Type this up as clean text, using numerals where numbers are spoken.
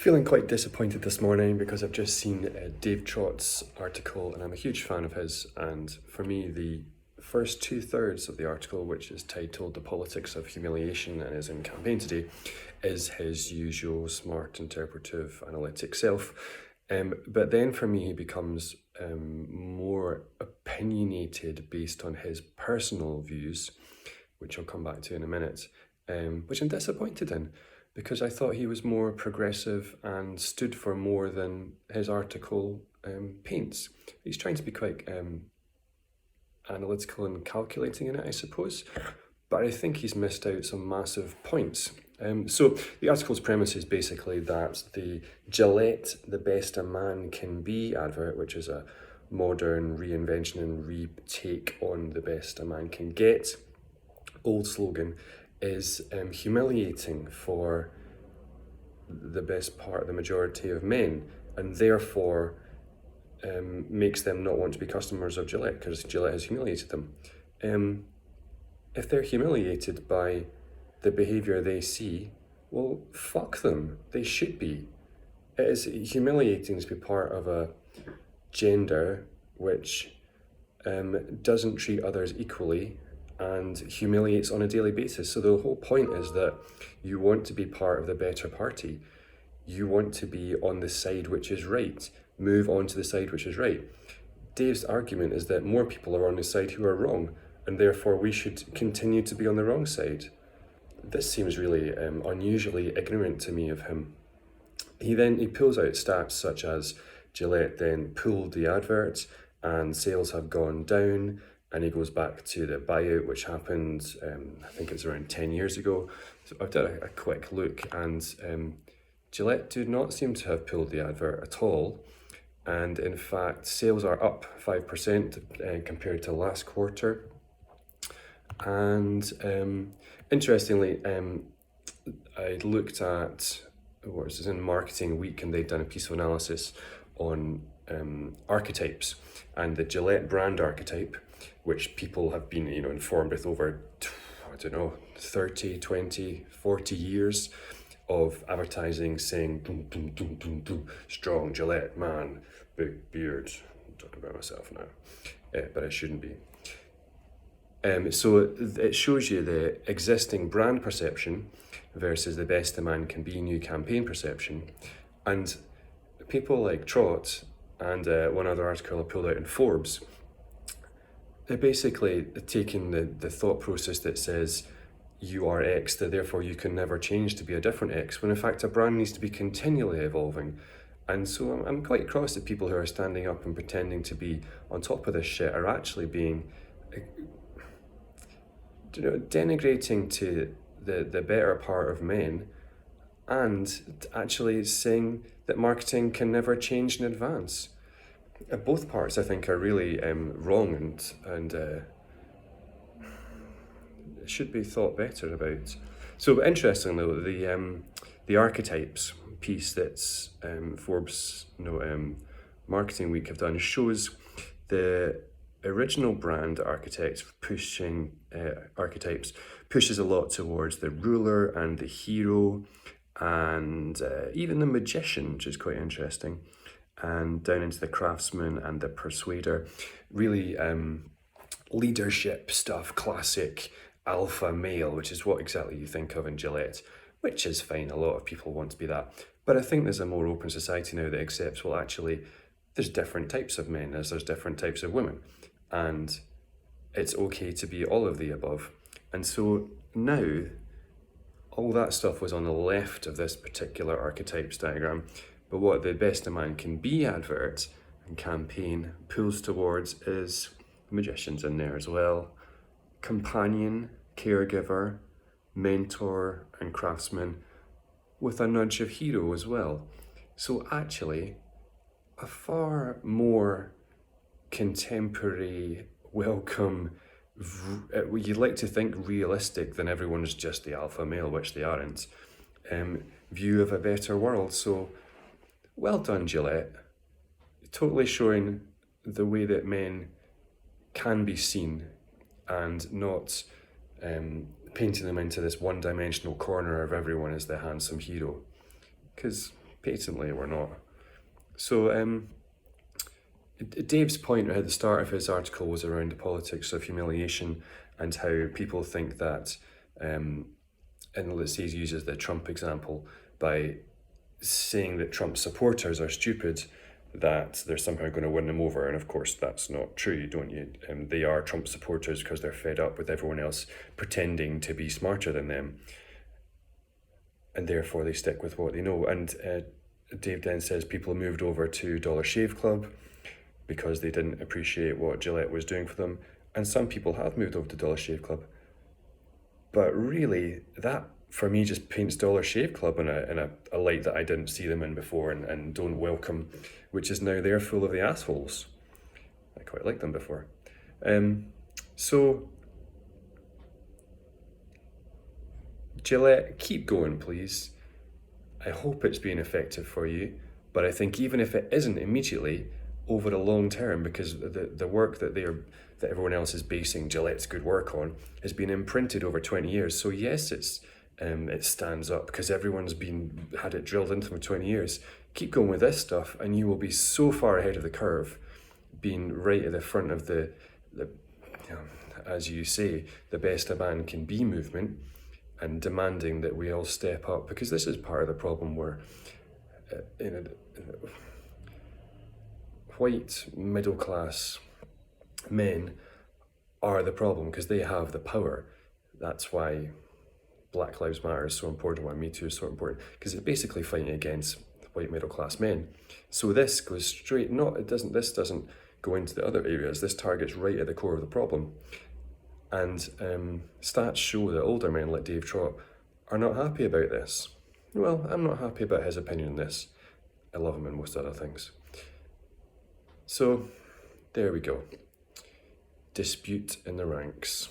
Feeling quite disappointed this morning because I've just seen Dave Trott's article, and I'm a huge fan of his. And for me, the first 2/3 of the article, which is titled "The Politics of Humiliation" and is in Campaign today, is his usual smart, interpretive, analytic self. But then for me, he becomes more opinionated based on his personal views, which I'll come back to in a minute, which I'm disappointed in, because I thought he was more progressive and stood for more than his article paints. He's trying to be quite analytical and calculating in it, I suppose, but I think he's missed out some massive points. So the article's premise is basically that the Gillette, the best a man can be advert, which is a modern reinvention and retake on the best a man can get old slogan, is humiliating for the best part, the majority of men, and therefore makes them not want to be customers of Gillette because Gillette has humiliated them. If they're humiliated by the behaviour they see, well, fuck them. They should be. It is humiliating to be part of a gender which doesn't treat others equally and humiliates on a daily basis. So the whole point is that you want to be part of the better party. You want to be on the side which is right. Move on to the side which is right. Dave's argument is that more people are on the side who are wrong, and therefore we should continue to be on the wrong side. This seems really unusually ignorant to me of him. He pulls out stats such as Gillette then pulled the advert and sales have gone down, and he goes back to the buyout, which happened, I think it was around 10 years ago. So I've done a quick look, and Gillette do not seem to have pulled the advert at all. And in fact, sales are up 5% compared to last quarter. And interestingly, I looked at what was in Marketing Week, and they'd done a piece of analysis on archetypes, and the Gillette brand archetype, which people have been informed with over 30, 20, 40 years of advertising saying dum, dum, dum, dum, dum, strong Gillette man, big beard. I'm talking about myself now, but I shouldn't be. So it shows you the existing brand perception versus the best a man can be new campaign perception. And people like Trott and one other article I pulled out in Forbes, they're basically taking the thought process that says you are X, that therefore you can never change to be a different X, when in fact a brand needs to be continually evolving. And so I'm quite cross at people who are standing up and pretending to be on top of this shit are actually being denigrating to the better part of men, and actually saying that marketing can never change in advance. Both parts I think are really wrong and should be thought better about. So interesting though, the archetypes piece that's Forbes Marketing Week have done shows the original brand architects archetypes pushes a lot towards the ruler and the hero and even the magician, which is quite interesting, and down into the craftsman and the persuader. Really leadership stuff, classic alpha male, which is what exactly you think of in Gillette, which is fine. A lot of people want to be that. But I think there's a more open society now that accepts, well, actually, there's different types of men as there's different types of women. And it's okay to be all of the above. And so now, all that stuff was on the left of this particular archetypes diagram. But what the best a man can be advert and campaign pulls towards is magicians in there as well. Companion, caregiver, mentor, and craftsman, with a nudge of hero as well. So actually, a far more contemporary, welcome, you'd like to think realistic than everyone's just the alpha male, which they aren't, view of a better world. So well done, Gillette. Totally showing the way that men can be seen and not painting them into this one-dimensional corner of everyone as the handsome hero. Because patently we're not. So Dave's point at the start of his article was around the politics of humiliation and how people think that, and let's say he uses the Trump example, by saying that Trump supporters are stupid, that they're somehow going to win them over. And of course, that's not true, don't you? They are Trump supporters because they're fed up with everyone else pretending to be smarter than them. And therefore, they stick with what they know. And Dave then says people moved over to Dollar Shave Club because they didn't appreciate what Gillette was doing for them. And some people have moved over to Dollar Shave Club. But really, that for me just paints Dollar Shave Club in a light that I didn't see them in before and don't welcome, which is now they're full of the assholes. I quite liked them before. So, Gillette, keep going, please. I hope it's been effective for you, but I think even if it isn't immediately, over the long term, because the work that everyone else is basing Gillette's good work on has been imprinted over 20 years. So yes, it stands up because everyone's had it drilled into them for 20 years. Keep going with this stuff and you will be so far ahead of the curve, being right at the front of the as you say, the best a man can be movement, and demanding that we all step up, because this is part of the problem where white middle class men are the problem because they have the power. That's why Black Lives Matter is so important, why Me Too is so important, because it's basically fighting against white middle class men. So this goes straight, this doesn't go into the other areas, this targets right at the core of the problem. And stats show that older men like Dave Trott are not happy about this. Well, I'm not happy about his opinion on this. I love him in most other things. So, there we go. Dispute in the ranks.